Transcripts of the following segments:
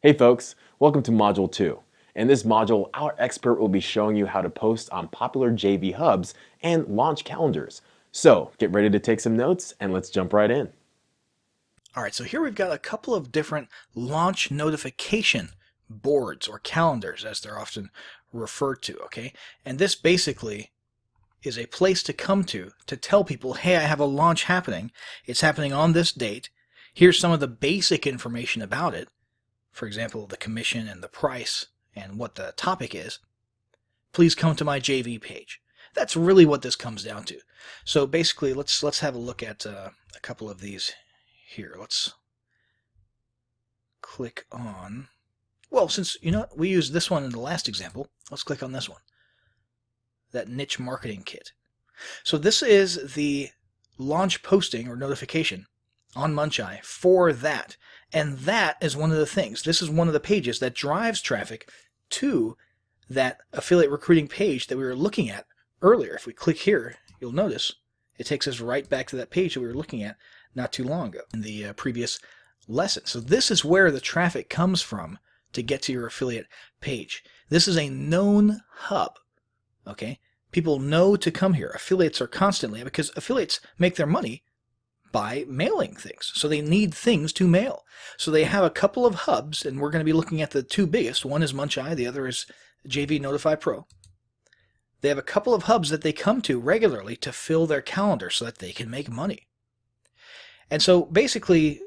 Hey folks, welcome to Module 2. In this module, our expert will be showing you how to post on popular JV hubs and launch calendars. So get ready to take some notes and let's jump right in. All right, so here we've got a couple of different launch notification boards or calendars as they're often referred to, okay? And this basically is a place to come to tell people, hey, I have a launch happening. It's happening on this date. Here's some of the basic information about it. For example, the commission and the price and what the topic is. Please come to my JV page. That's really what this comes down to. So basically, let's have a look at a couple of these here. Let's click on, well, since we used this one in the last example, let's click on this one, that niche marketing kit. So this is the launch posting or notification on Muncheye for that. And that is one of the things. This is one of the pages that drives traffic to that affiliate recruiting page that we were looking at earlier. If we click here, you'll notice it takes us right back to that page that we were looking at not too long ago in the previous lesson. So this is where the traffic comes from to get to your affiliate page. This is a known hub, okay? People know to come here. Affiliates are constantly, because affiliates make their money by mailing things. So they need things to mail. So they have a couple of hubs, and we're going to be looking at the two biggest. One is Muncheye, the other is JV Notify Pro. They have a couple of hubs that they come to regularly to fill their calendar so that they can make money. And so basically,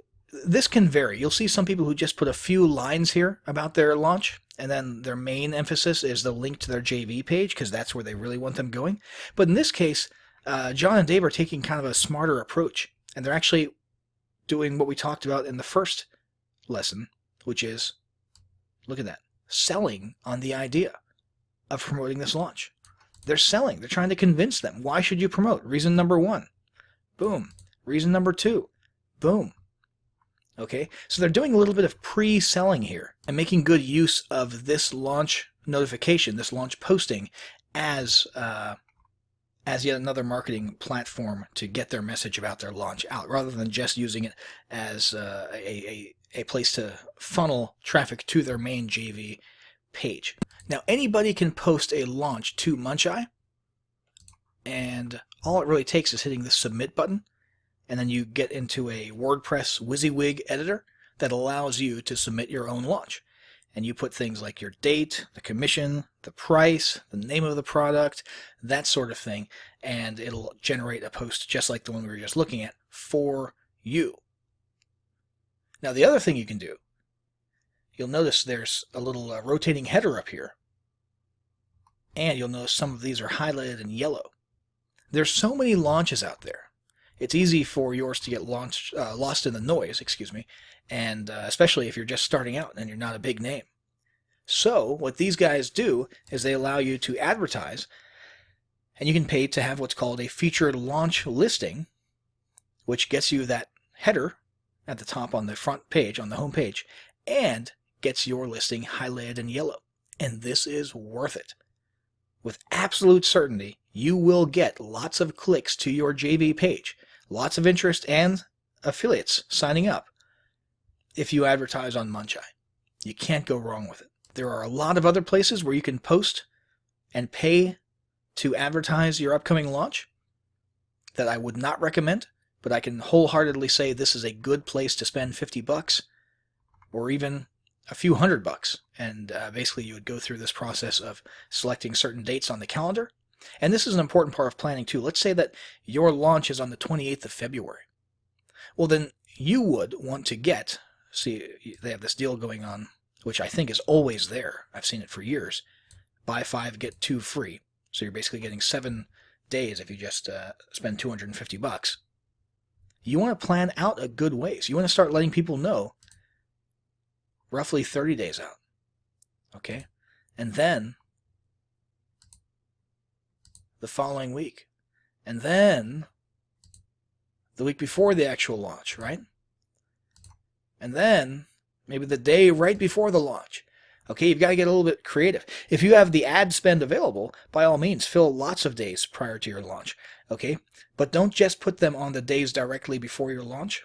this can vary. You'll see some people who just put a few lines here about their launch, and then their main emphasis is the link to their JV page, because that's where they really want them going. But in this case, John and Dave are taking kind of a smarter approach, and they're actually doing what we talked about in the first lesson, which is, look at that, selling on the idea of promoting this launch. They're selling. They're trying to convince them. Why should you promote? Reason number one. Boom. Reason number two. Boom. Okay, so they're doing a little bit of pre-selling here and making good use of this launch notification, this launch posting, as yet another marketing platform to get their message about their launch out, rather than just using it as a place to funnel traffic to their main JV page. Now, anybody can post a launch to Muncheye, and all it really takes is hitting the submit button, and then you get into a WordPress WYSIWYG editor that allows you to submit your own launch. And you put things like your date, the commission, the price, the name of the product, that sort of thing, and it'll generate a post just like the one we were just looking at for you. Now, the other thing you can do, you'll notice there's a little rotating header up here, and you'll notice some of these are highlighted in yellow. There's so many launches out there. It's easy for yours to get lost in the noise, and especially if you're just starting out and you're not a big name. So what these guys do is they allow you to advertise, and you can pay to have what's called a featured launch listing, which gets you that header at the top on the front page, on the home page, and gets your listing highlighted in yellow. And this is worth it. With absolute certainty, you will get lots of clicks to your JV page, lots of interest, and affiliates signing up if you advertise on Muncheye. You can't go wrong with it. There are a lot of other places where you can post and pay to advertise your upcoming launch that I would not recommend, but I can wholeheartedly say this is a good place to spend $50 or even a few $100. And basically you would go through this process of selecting certain dates on the calendar. And this is an important part of planning too. Let's say that your launch is on the 28th of February. Well, then you would want to get, see, they have this deal going on, which I think is always there. I've seen it for years. Buy 5, get 2 free. So you're basically getting 7 days if you just spend $250. You want to plan out a good ways. You want to start letting people know roughly 30 days out. Okay? And then the following week. And then the week before the actual launch, right? And then maybe the day right before the launch. Okay, you've got to get a little bit creative. If you have the ad spend available, by all means, fill lots of days prior to your launch. Okay, but don't just put them on the days directly before your launch.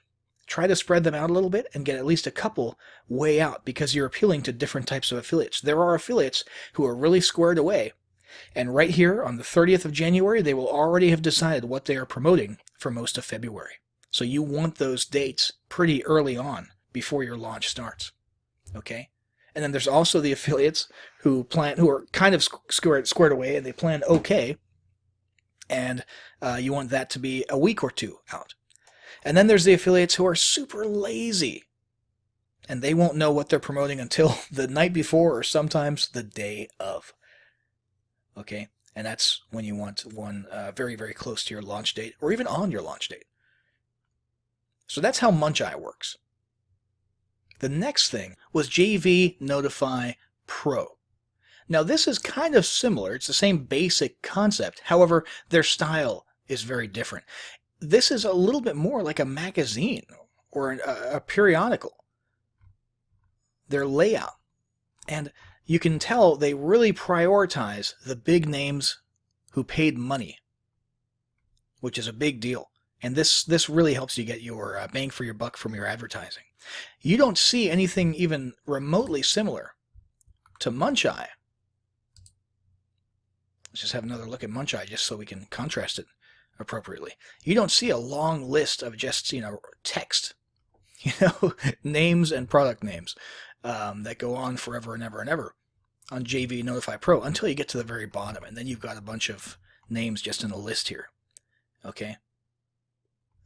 try to spread them out a little bit and get at least a couple way out, because you're appealing to different types of affiliates. There are affiliates who are really squared away, and right here on the 30th of January, they will already have decided what they are promoting for most of February. So you want those dates pretty early on before your launch starts. Okay? And then there's also the affiliates who are kind of squared away, and they plan okay, and you want that to be a week or two out. And then there's the affiliates who are super lazy, and they won't know what they're promoting until the night before or sometimes the day of. Okay? And that's when you want one very, very close to your launch date, or even on your launch date. So that's how Muncheye works. The next thing was JV Notify Pro. Now this is kind of similar. It's the same basic concept. However, their style is very different. This is a little bit more like a magazine or a periodical. Their layout. And you can tell they really prioritize the big names who paid money, which is a big deal. And this really helps you get your bang for your buck from your advertising. You don't see anything even remotely similar to Muncheye. Let's just have another look at Muncheye just so we can contrast it appropriately. You don't see a long list of just, text, names and product names that go on forever and ever and ever on JV Notify Pro until you get to the very bottom, and then you've got a bunch of names just in a list here. Okay?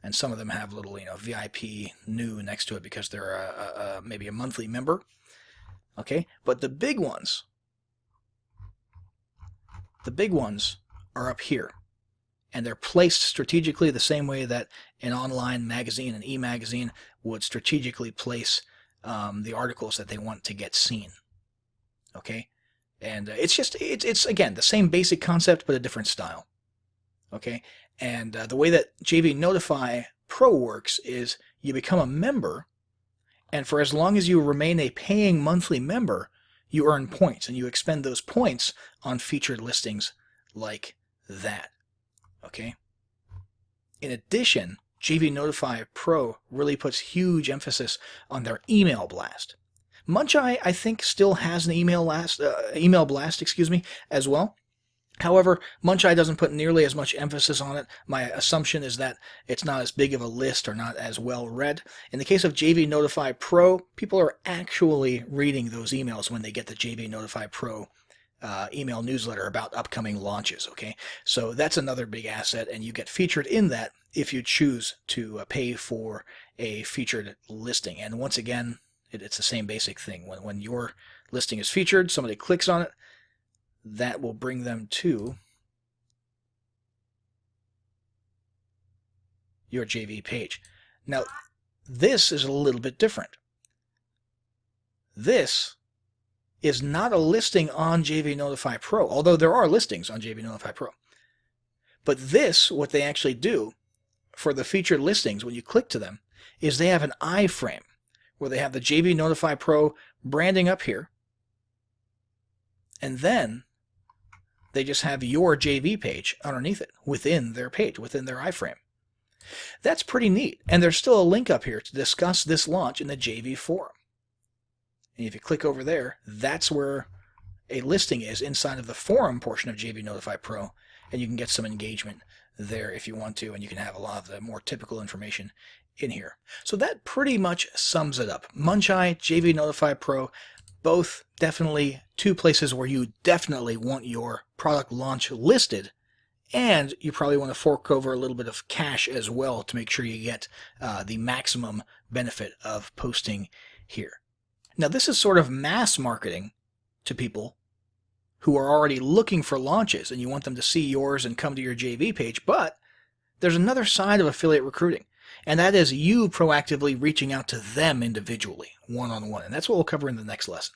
And some of them have little, VIP new next to it because they're maybe a monthly member. Okay? But the big ones are up here. And they're placed strategically the same way that an online magazine, an e-magazine, would strategically place the articles that they want to get seen. Okay? And it's again, the same basic concept, but a different style. Okay? And the way that JV Notify Pro works is you become a member, and for as long as you remain a paying monthly member, you earn points, and you expend those points on featured listings like that. Okay? In addition, JV Notify Pro really puts huge emphasis on their email blast. Muncheye, I think, still has an email blast, as well. However, Muncheye doesn't put nearly as much emphasis on it. My assumption is that it's not as big of a list or not as well read. In the case of JV Notify Pro, people are actually reading those emails when they get the JV Notify Pro email newsletter about upcoming launches. Okay, so that's another big asset, and you get featured in that if you choose to pay for a featured listing. And once again, it's the same basic thing. When your listing is featured, somebody clicks on it, that will bring them to your JV page. Now, this is a little bit different. This is not a listing on JV Notify Pro, although there are listings on JV Notify Pro. But this, what they actually do for the featured listings, when you click to them, is they have an iframe where they have the JV Notify Pro branding up here, and then they just have your JV page underneath it, within their page, within their iframe. That's pretty neat. And there's still a link up here to discuss this launch in the JV forum. And if you click over there, that's where a listing is inside of the forum portion of JV Notify Pro. And you can get some engagement there if you want to, and you can have a lot of the more typical information in here. So that pretty much sums it up. Muncheye, JV Notify Pro, both definitely two places where you definitely want your product launch listed, and you probably want to fork over a little bit of cash as well to make sure you get the maximum benefit of posting here. Now, this is sort of mass marketing to people who are already looking for launches, and you want them to see yours and come to your JV page, but there's another side of affiliate recruiting, and that is you proactively reaching out to them individually, one-on-one, and that's what we'll cover in the next lesson.